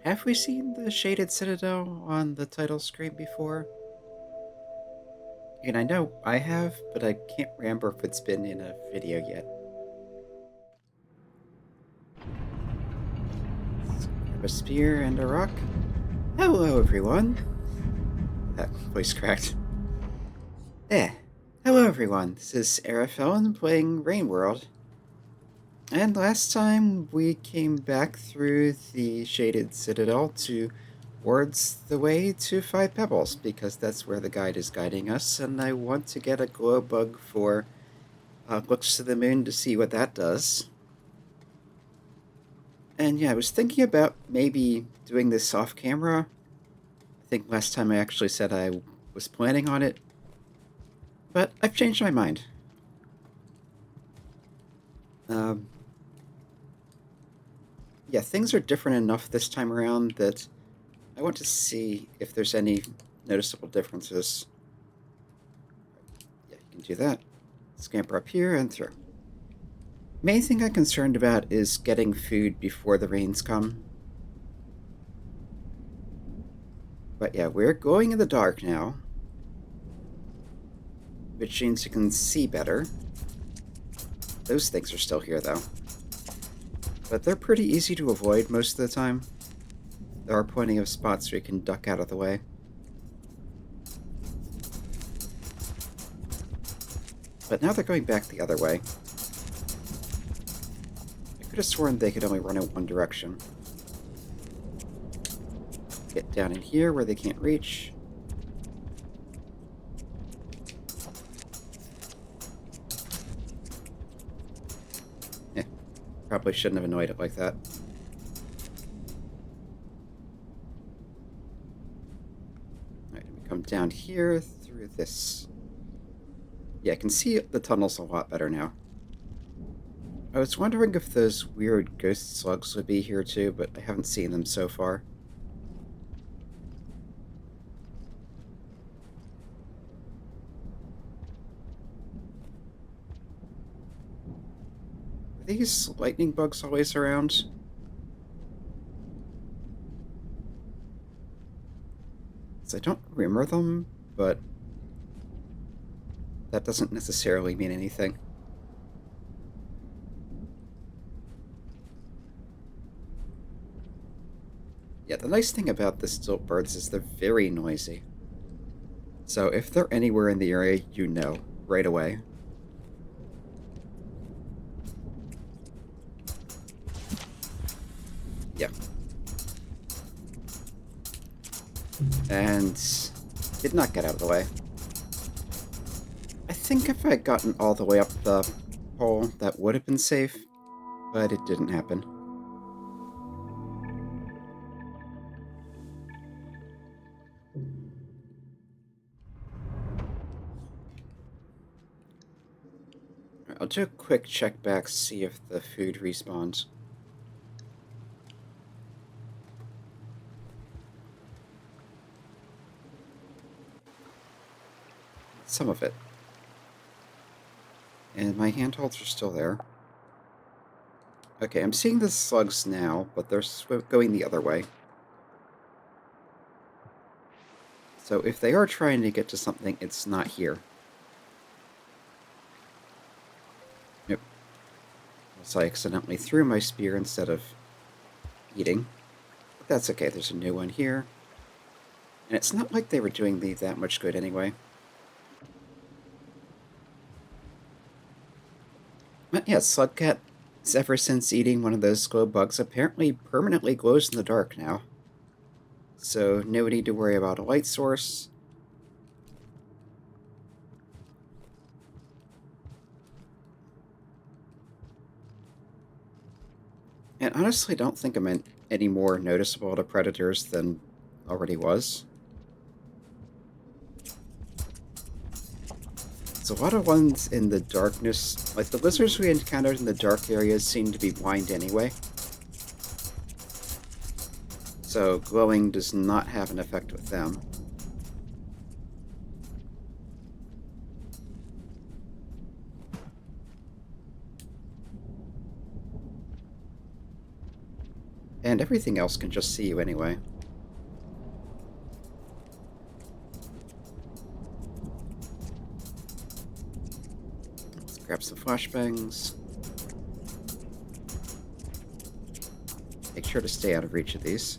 Have we seen the Shaded Citadel on the title screen before? And I know I have, but I can't remember if it's been in a video yet. Let's grab a spear and a rock. Hello, everyone. That voice cracked. Eh. Hello, everyone. This is Arafellin playing Rain World. And last time we came back through the Shaded Citadel towards the way to Five Pebbles, because that's where the guide is guiding us, and I want to get a glow bug for looks to the moon to see what that does. And yeah, I was thinking about maybe doing this off camera. I think last time I actually said I was planning on it, but I've changed my mind. Um, yeah, things are different enough this time around that I want to see if there's any noticeable differences. Yeah, you can do that. Scamper up here and through. Main thing I'm concerned about is getting food before the rains come. But yeah, we're going in the dark now, which means you can see better. Those things are still here, though. But they're pretty easy to avoid most of the time. There are plenty of spots where you can duck out of the way. But now they're going back the other way. I could have sworn they could only run in one direction. Get down in here where they can't reach. Eh, probably shouldn't have annoyed it like that. Alright, we come down here through this. Yeah, I can see the tunnels a lot better now. I was wondering if those weird ghost slugs would be here too, but I haven't seen them so far. Are these lightning bugs always around? I don't remember them, but that doesn't necessarily mean anything. Yeah, the nice thing about the stilt birds is they're very noisy. So if they're anywhere in the area, you know right away. Yeah. And did not get out of the way. I think if I had gotten all the way up the pole, that would have been safe, but it didn't happen. I'll do a quick check back, see if the food respawns. Some of it. And my handholds are still there. Okay, I'm seeing the slugs now, but they're going the other way. So if they are trying to get to something, it's not here. Nope. So I accidentally threw my spear instead of eating. But that's okay, there's a new one here. And it's not like they were doing me that much good anyway. But yeah, Slugcat, ever since eating one of those glow bugs, apparently permanently glows in the dark now. So no need to worry about a light source. And honestly, don't think I'm any more noticeable to predators than already was. There's a lot of ones in the darkness, like the lizards we encountered in the dark areas seem to be blind anyway. So glowing does not have an effect with them. And everything else can just see you anyway. Let's grab some flashbangs. Make sure to stay out of reach of these.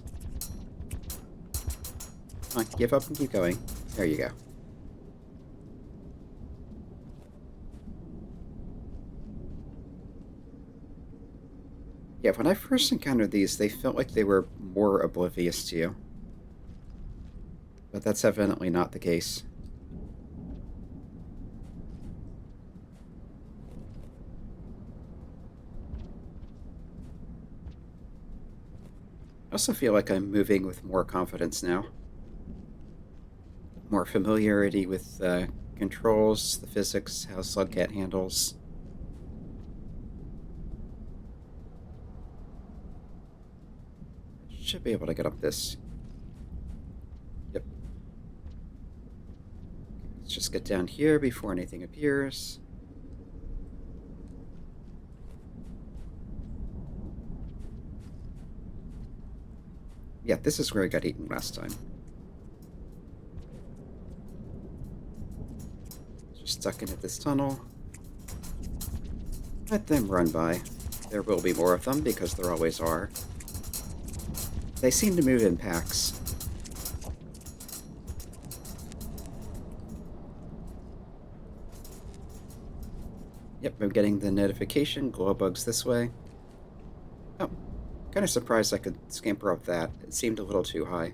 Come on, give up and keep going. There you go. Yeah, when I first encountered these, they felt like they were more oblivious to you. But that's evidently not the case. I also feel like I'm moving with more confidence now. More familiarity with the controls, the physics, how Slugcat handles. Should be able to get up this. Yep. Let's just get down here before anything appears. Yeah, this is where I got eaten last time. Just stuck into this tunnel. Let them run by. There will be more of them, because there always are. They seem to move in packs. Yep, I'm getting the notification. Glow bugs this way. Oh, kind of surprised I could scamper up that. It seemed a little too high.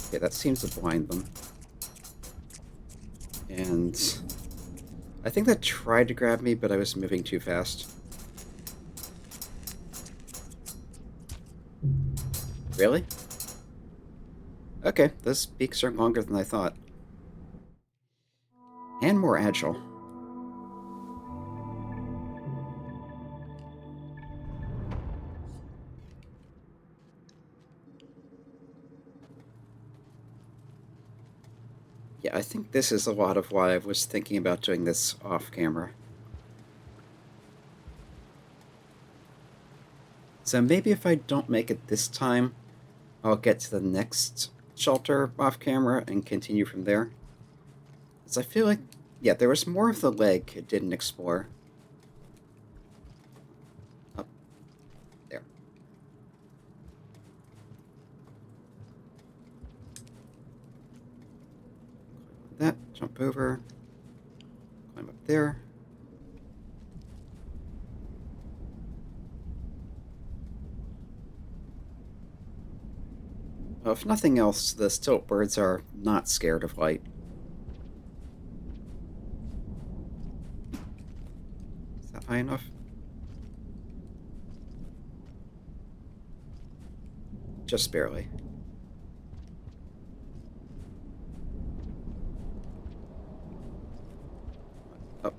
Okay, that seems to blind them. And I think that tried to grab me, but I was moving too fast. Really? Okay, those beaks are longer than I thought. And more agile. Yeah, I think this is a lot of why I was thinking about doing this off camera. So maybe if I don't make it this time, I'll get to the next shelter off camera and continue from there. Because I feel like, yeah, there was more of the leg it didn't explore. Up there. That, jump over, climb up there. Well, if nothing else, the stilt birds are not scared of light. Is that high enough? Just barely. Up.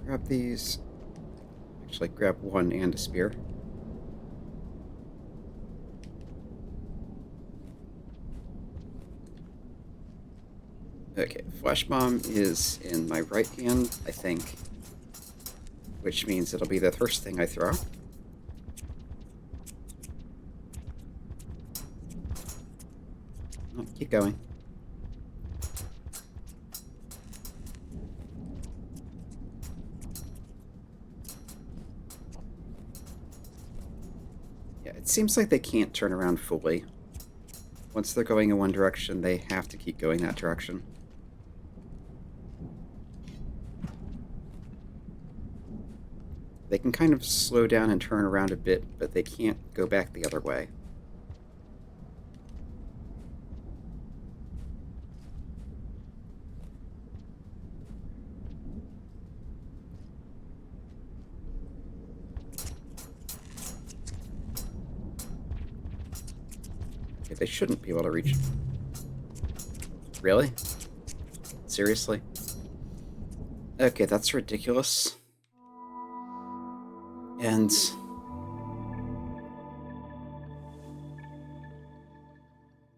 Grab these. Actually, grab one and a spear. Okay, flash bomb is in my right hand, I think, which means it'll be the first thing I throw. Oh, keep going. Yeah, it seems like they can't turn around fully. Once they're going in one direction, they have to keep going that direction. They can kind of slow down and turn around a bit, but they can't go back the other way. Okay, they shouldn't be able to reach. Really? Seriously? Okay, that's ridiculous. And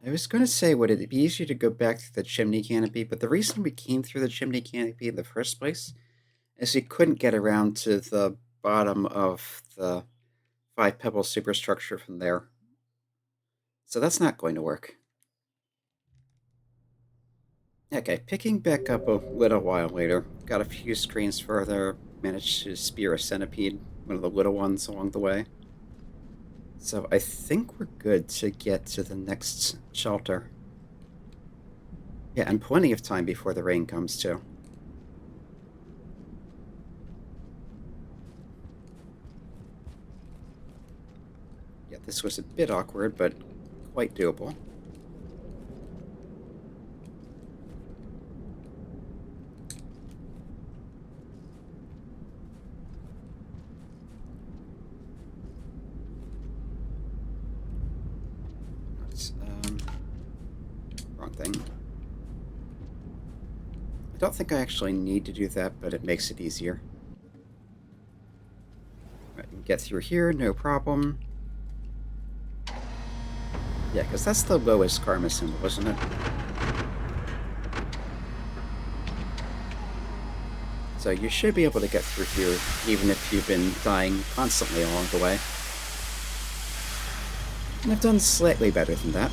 I I was going to say, would it be easier to go back to the chimney canopy? But the reason we came through the chimney canopy in the first place is we couldn't get around to the bottom of the Five Pebble superstructure from there. So that's not going to work. Okay, picking back up a little while later, got a few screens further, managed to spear a centipede, one of the little ones along the way. So I think we're good to get to the next shelter. Yeah, and plenty of time before the rain comes, too. Yeah, this was a bit awkward, but quite doable. That's, wrong thing. I don't think I actually need to do that, but it makes it easier. I can get through here, no problem. Yeah, because that's the lowest karma symbol, isn't it? So you should be able to get through here, even if you've been dying constantly along the way. And I've done slightly better than that.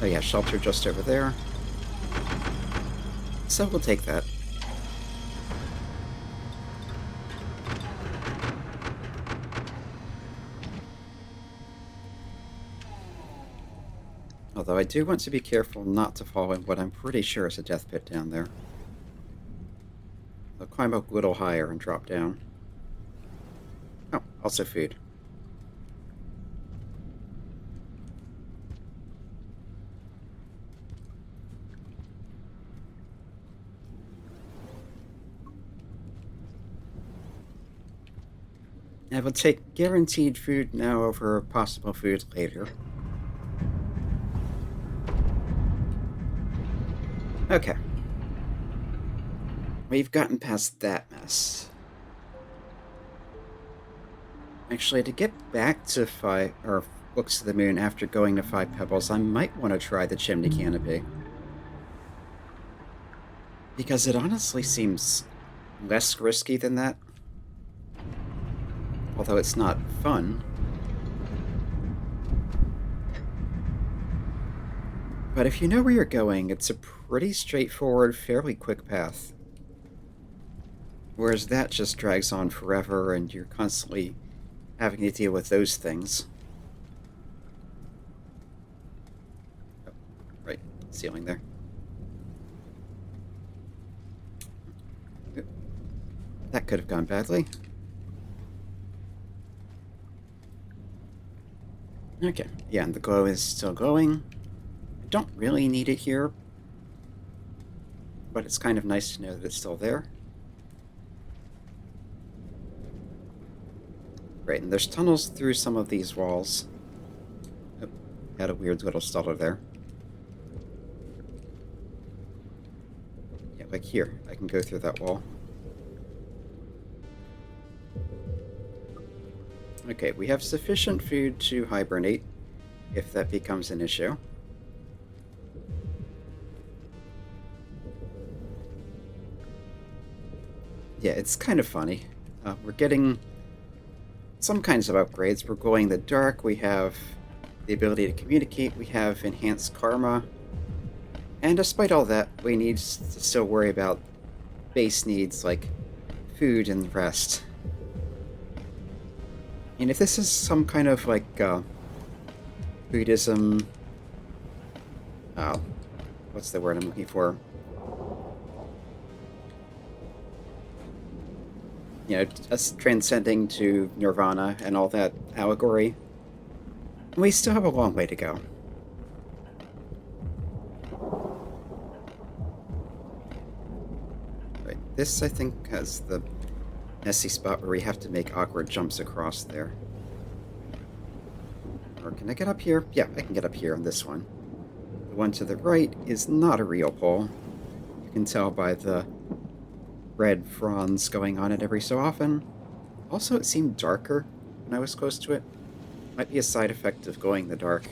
Oh yeah, shelter just over there. So we'll take that. Although I do want to be careful not to fall in what I'm pretty sure is a death pit down there. I'll climb up a little higher and drop down. Oh, also food. I will take guaranteed food now over possible food later. Okay. We've gotten past that mess. Actually, to get back to Books to the Moon after going to Five Pebbles, I might want to try the chimney canopy. Because it honestly seems less risky than that. Although it's not fun. But if you know where you're going, it's a pretty straightforward, fairly quick path. Whereas that just drags on forever and you're constantly having to deal with those things. Oh, right, ceiling there. Oop. That could have gone badly. Okay, yeah, and the glow is still glowing. I don't really need it here, but it's kind of nice to know that it's still there. Great, and there's tunnels through some of these walls. Oh, had a weird little stutter there. Yeah, like here, I can go through that wall. Okay, we have sufficient food to hibernate, if that becomes an issue. Yeah, it's kind of funny. We're getting some kinds of upgrades. We're glowing in the dark, we have the ability to communicate, we have enhanced karma, and despite all that, we need to still worry about base needs like food and rest. And if this is some kind of like Buddhism, what's the word I'm looking for? You know, us transcending to nirvana and all that allegory, we still have a long way to go. Right, this I think has the messy spot where we have to make awkward jumps across there. Or can I get up here? Yeah, I can get up here on this one. The one to the right is not a real pole. You can tell by the red fronds going on it every so often. Also, it seemed darker when I was close to it. Might be a side effect of going in the dark.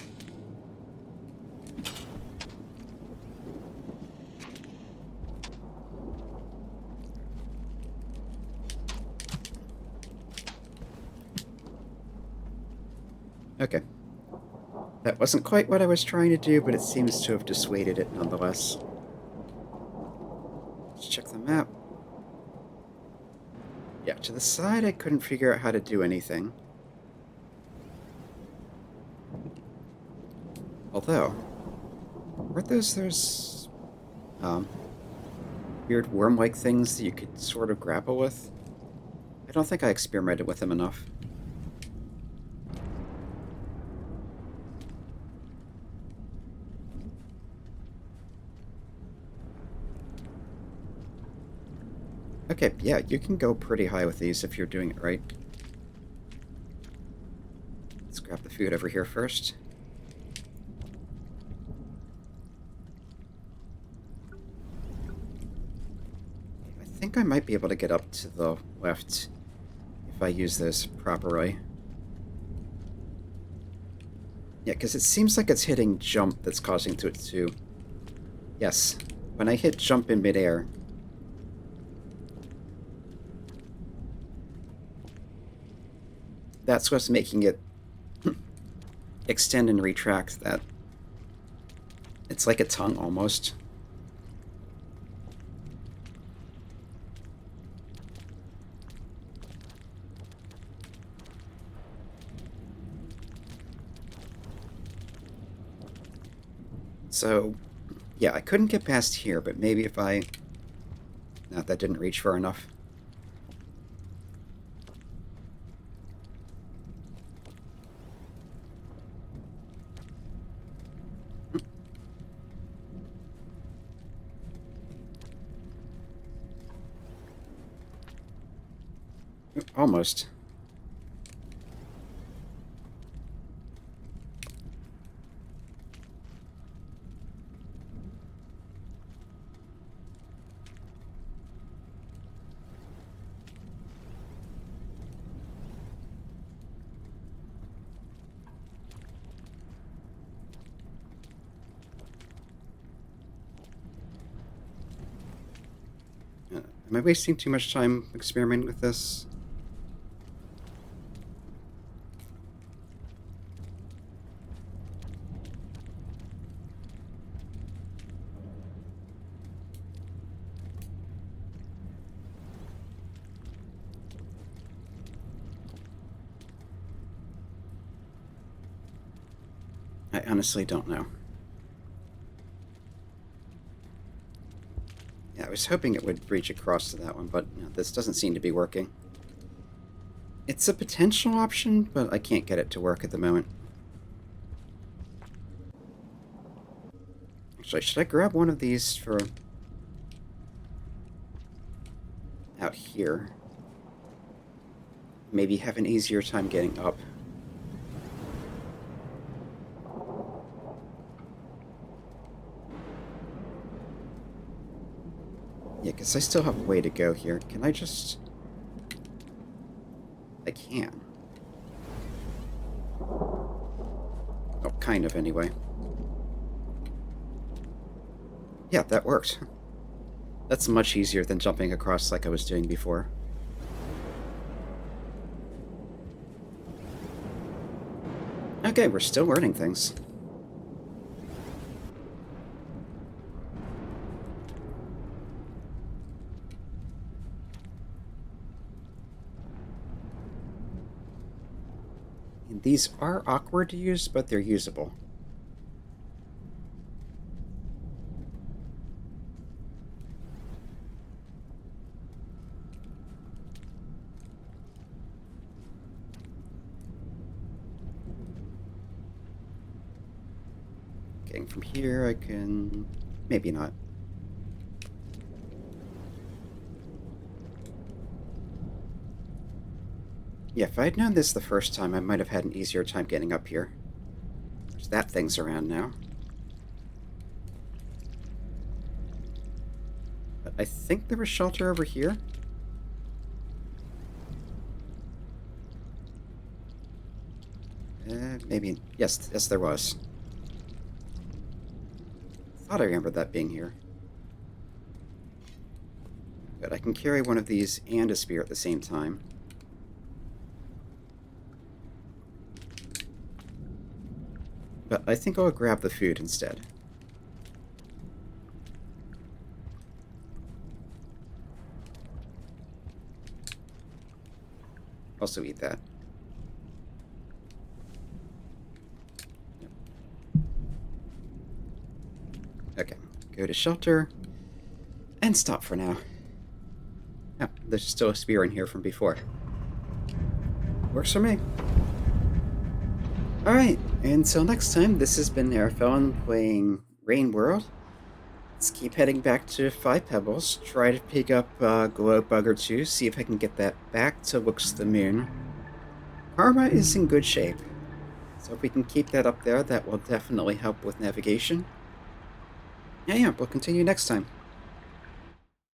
Okay. That wasn't quite what I was trying to do, but it seems to have dissuaded it nonetheless. Let's check the map. Yeah, to the side I couldn't figure out how to do anything. Although, weren't there's weird worm-like things that you could sort of grapple with? I don't think I experimented with them enough. Okay, yeah, you can go pretty high with these if you're doing it right. Let's grab the food over here first. I think I might be able to get up to the left if I use this properly. Yeah, because it seems like it's hitting jump that's causing it to... Yes, when I hit jump in midair, that's what's making it extend and retract that. It's like a tongue, almost. So, yeah, I couldn't get past here, but maybe if I... No, that didn't reach far enough. Almost. Am I wasting too much time experimenting with this? I honestly don't know. Yeah, I was hoping it would reach across to that one, but this doesn't seem to be working. It's a potential option, but I can't get it to work at the moment. Actually, should I grab one of these for... out here? Maybe have an easier time getting up. Yeah, because I still have a way to go here. Can I just... I can. Oh, kind of, anyway. Yeah, that worked. That's much easier than jumping across like I was doing before. Okay, we're still learning things. And these are awkward to use, but they're usable. Getting from here, I can... maybe not. Yeah, if I'd known this the first time, I might have had an easier time getting up here. There's that thing's around now. But I think there was shelter over here. Maybe... yes, there was. Thought I remembered that being here. But I can carry one of these and a spear at the same time. But I think I'll grab the food instead. Also eat that. Okay, go to shelter, and stop for now. Oh, there's still a spear in here from before. Works for me. Alright, until next time, this has been Airphone playing Rain World. Let's keep heading back to 5 Pebbles, try to pick up a glow bug or two, see if I can get that back to Looks the Moon. Karma is in good shape, so if we can keep that up there, that will definitely help with navigation. Yeah, we'll continue next time.